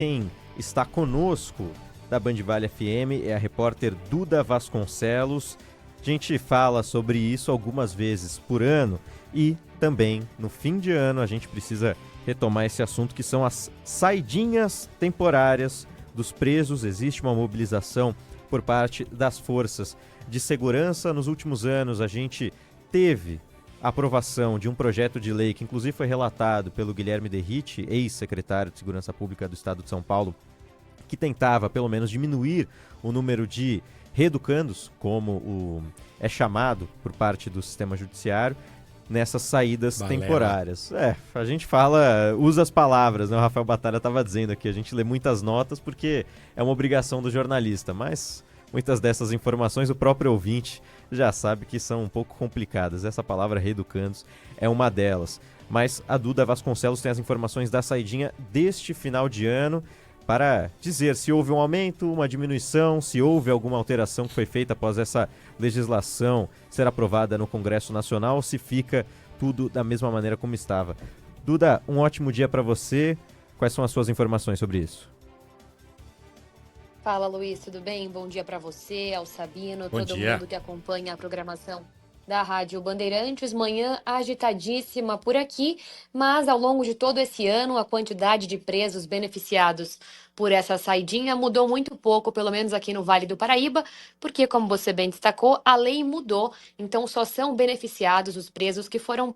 Quem está conosco da Band Vale FM é a repórter Duda Vasconcelos. A gente fala sobre isso algumas vezes por ano e também no fim de ano a gente precisa retomar esse assunto que são as saidinhas temporárias dos presos. Existe uma mobilização por parte das forças de segurança. Nos últimos anos a gente teve a aprovação de um projeto de lei que inclusive foi relatado pelo Guilherme Derrite, ex-secretário de Segurança Pública do Estado de São Paulo, que tentava pelo menos diminuir o número de reeducandos, como é chamado por parte do sistema judiciário, nessas saídas temporárias. A gente usa as palavras, né? O Rafael Batalha estava dizendo aqui, a gente lê muitas notas porque é uma obrigação do jornalista, mas muitas dessas informações o próprio ouvinte já sabe que são um pouco complicadas. Essa palavra reeducandos é uma delas. Mas a Duda Vasconcelos tem as informações da saidinha deste final de ano para dizer se houve um aumento, uma diminuição, se houve alguma alteração que foi feita após essa legislação ser aprovada no Congresso Nacional, ou se fica tudo da mesma maneira como estava. Duda, um ótimo dia para você. Quais são as suas informações sobre isso? Fala, Luiz, tudo bem? Bom dia para você, ao Sabino, todo mundo que acompanha a programação da Rádio Bandeirantes. Manhã agitadíssima por aqui, mas ao longo de todo esse ano, a quantidade de presos beneficiados por essa saidinha mudou muito pouco, pelo menos aqui no Vale do Paraíba, porque, como você bem destacou, a lei mudou, então só são beneficiados os presos que foram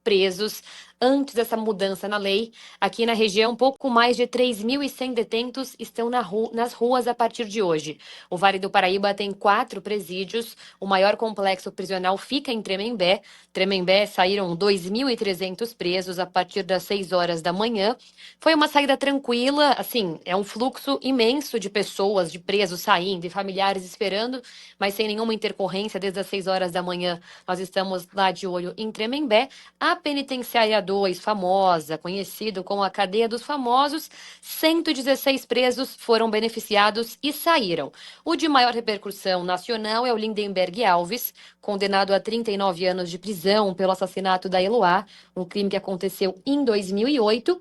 presos antes dessa mudança na lei. Aqui na região, um pouco mais de 3.100 detentos estão nas ruas a partir de hoje. O Vale do Paraíba tem 4 presídios. O maior complexo prisional fica em Tremembé. Tremembé saíram 2.300 presos a partir das 6 horas da manhã. Foi uma saída tranquila, assim, é um fluxo imenso de pessoas, de presos saindo e familiares esperando, mas sem nenhuma intercorrência desde as 6 horas da manhã. Nós estamos lá de olho em Tremembé. A Penitenciária 2, famosa, conhecido como a Cadeia dos Famosos, 116 presos foram beneficiados e saíram. O de maior repercussão nacional é o Lindenberg Alves, condenado a 39 anos de prisão pelo assassinato da Eloá, um crime que aconteceu em 2008.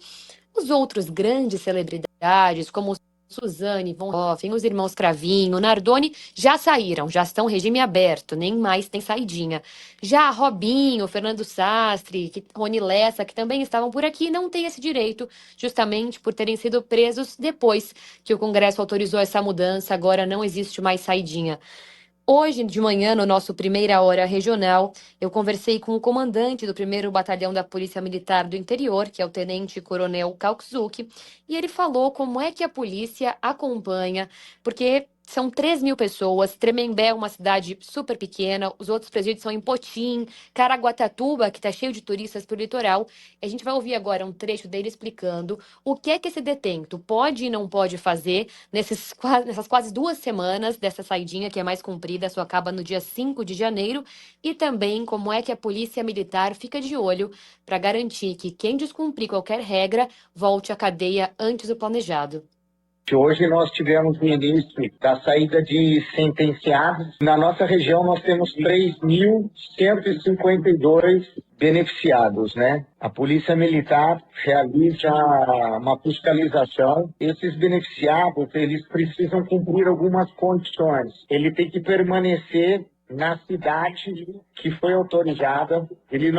Os outros grandes celebridades, como Suzane von Richthofen, os irmãos Cravinho, Nardoni, já saíram, já estão em regime aberto, nem mais tem saidinha. Já Robinho, Fernando Sastre, Rony Lessa, que também estavam por aqui, não têm esse direito, justamente por terem sido presos depois que o Congresso autorizou essa mudança, agora não existe mais saidinha. Hoje de manhã, no nosso Primeira Hora Regional, eu conversei com o comandante do 1º Batalhão da Polícia Militar do Interior, que é o Tenente Coronel Kalkzuk, e ele falou como é que a polícia acompanha, porque são 3.000 pessoas, Tremembé é uma cidade super pequena, os outros presídios são em Potim, Caraguatatuba, que está cheio de turistas para o litoral. A gente vai ouvir agora um trecho dele explicando o que é que esse detento pode e não pode fazer nessas quase 2 semanas dessa saidinha que é mais comprida, só acaba no dia 5 de janeiro, e também como é que a Polícia Militar fica de olho para garantir que quem descumprir qualquer regra volte à cadeia antes do planejado. Hoje nós tivemos o início da saída de sentenciados. Na nossa região nós temos 3.152 beneficiados, né? A Polícia Militar realiza uma fiscalização. Esses beneficiados, eles precisam cumprir algumas condições. Ele tem que permanecer na cidade que foi autorizada, ele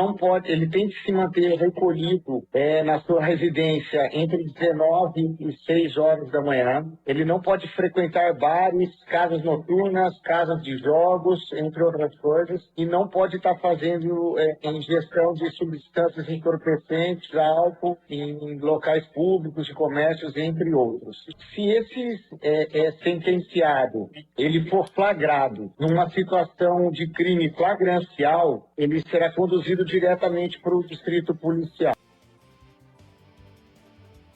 tem que se manter recolhido na sua residência entre 19 e 6 horas da manhã. Ele não pode frequentar bares, casas noturnas, casas de jogos, entre outras coisas, e não pode estar fazendo ingestão de substâncias entorpecentes, álcool, em locais públicos, de comércios, entre outros. Se esse sentenciado ele for flagrado numa situação de crime flagrancial, ele será conduzido diretamente para o distrito policial.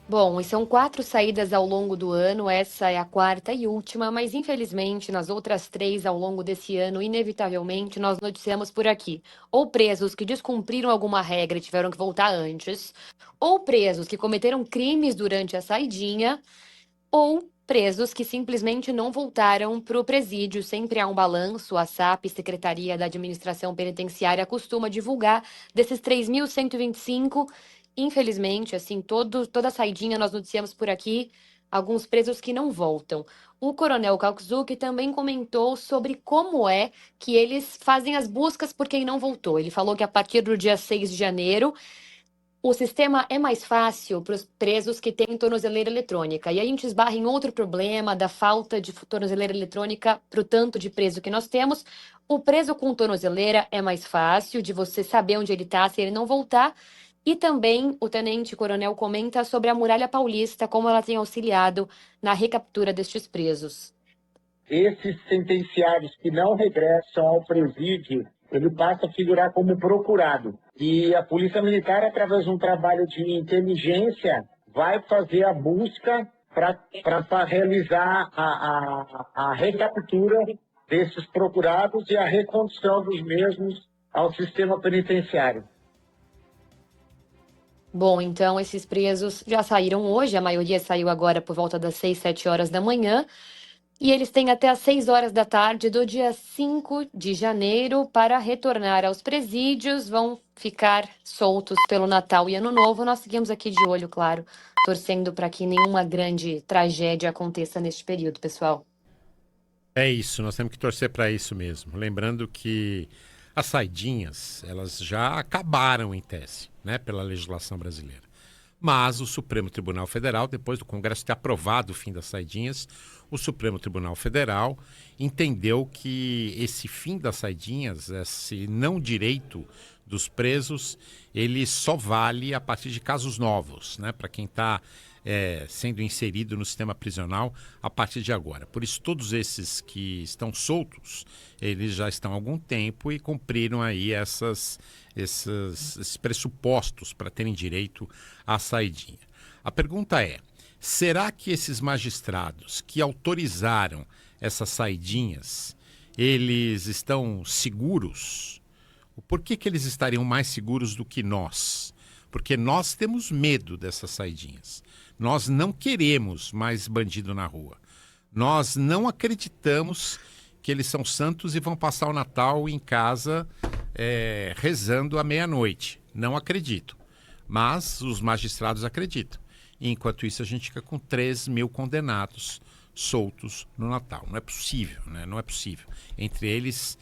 Bom, e são 4 saídas ao longo do ano, essa é a 4ª e última, mas infelizmente nas outras 3 ao longo desse ano, inevitavelmente, nós noticiamos por aqui. Ou presos que descumpriram alguma regra e tiveram que voltar antes, ou presos que cometeram crimes durante a saidinha, ou presos que simplesmente não voltaram para o presídio. Sempre há um balanço, a SAP, Secretaria da Administração Penitenciária, costuma divulgar desses 3.125. Infelizmente, assim, toda a saidinha nós noticiamos por aqui, alguns presos que não voltam. O Coronel Kalkzuk também comentou sobre como é que eles fazem as buscas por quem não voltou. Ele falou que a partir do dia 6 de janeiro, o sistema é mais fácil para os presos que têm tornozeleira eletrônica. E a gente esbarra em outro problema da falta de tornozeleira eletrônica para o tanto de preso que nós temos. O preso com tornozeleira é mais fácil de você saber onde ele está se ele não voltar. E também o tenente-coronel comenta sobre a Muralha Paulista, como ela tem auxiliado na recaptura destes presos. Esses sentenciados que não regressam ao presídio, ele passa a figurar como procurado. E a Polícia Militar, através de um trabalho de inteligência, vai fazer a busca para realizar a recaptura desses procurados e a recondução dos mesmos ao sistema penitenciário. Bom, então esses presos já saíram hoje, a maioria saiu agora por volta das 6, 7 horas da manhã. E eles têm até às 6 horas da tarde do dia 5 de janeiro para retornar aos presídios. Vão ficar soltos pelo Natal e Ano Novo. Nós seguimos aqui de olho, claro, torcendo para que nenhuma grande tragédia aconteça neste período, pessoal. É isso, nós temos que torcer para isso mesmo. Lembrando que as saidinhas, elas já acabaram em tese, né, pela legislação brasileira. Mas o Supremo Tribunal Federal, depois do Congresso ter aprovado o fim das saidinhas, o Supremo Tribunal Federal entendeu que esse fim das saidinhas, esse não direito dos presos, ele só vale a partir de casos novos, né, para quem está sendo inserido no sistema prisional a partir de agora. Por isso, todos esses que estão soltos, eles já estão há algum tempo e cumpriram aí esses pressupostos para terem direito à saidinha. A pergunta é, será que esses magistrados que autorizaram essas saidinhas, eles estão seguros? Por que eles estariam mais seguros do que nós? Porque nós temos medo dessas saidinhas. Nós não queremos mais bandido na rua. Nós não acreditamos que eles são santos e vão passar o Natal em casa rezando à meia-noite. Não acredito. Mas os magistrados acreditam. E, enquanto isso, a gente fica com 3 mil condenados soltos no Natal. Não é possível, né? Não é possível. Entre eles,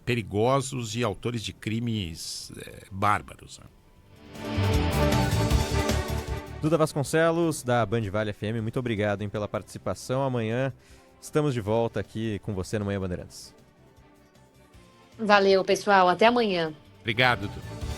perigosos e autores de crimes bárbaros, né? Duda Vasconcelos, da Band Vale FM, muito obrigado pela participação. Amanhã estamos de volta aqui com você no Manhã Bandeirantes. Valeu, pessoal. Até amanhã. Obrigado, Duda.